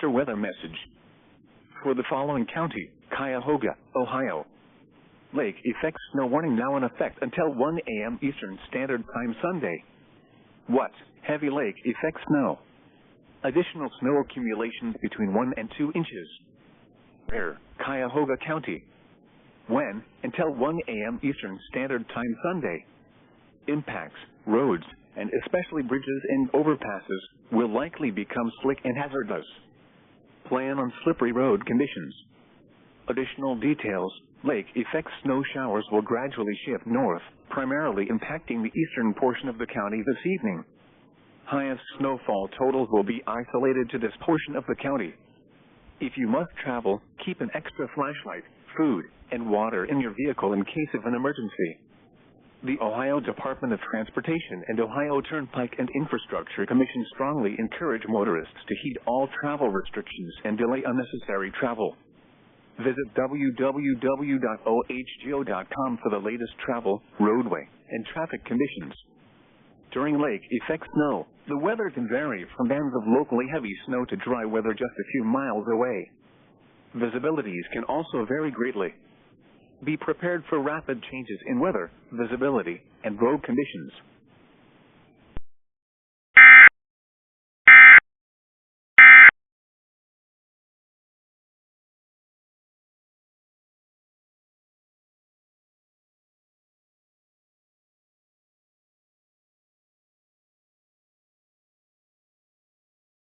winter weather message. For the following county, Cuyahoga, Ohio. Lake effect snow warning now in effect until 1 a.m. Eastern Standard Time Sunday. What? Heavy lake effect snow. Additional snow accumulations between 1 and 2 inches. Where? Cuyahoga County. When? Until 1 a.m. Eastern Standard Time Sunday. Impacts, roads, and especially bridges and overpasses, will likely become slick and hazardous. Plan on slippery road conditions. Additional details, lake effect snow showers will gradually shift north, primarily impacting the eastern portion of the county this evening. Highest snowfall totals will be isolated to this portion of the county. If you must travel, keep an extra flashlight, food, and water in your vehicle in case of an emergency. The Ohio Department of Transportation and Ohio Turnpike and Infrastructure Commission strongly encourage motorists to heed all travel restrictions and delay unnecessary travel. Visit www.ohgo.com for the latest travel, roadway, and traffic conditions. During lake effect snow, the weather can vary from bands of locally heavy snow to dry weather just a few miles away. Visibilities can also vary greatly. Be prepared for rapid changes in weather, visibility, and road conditions.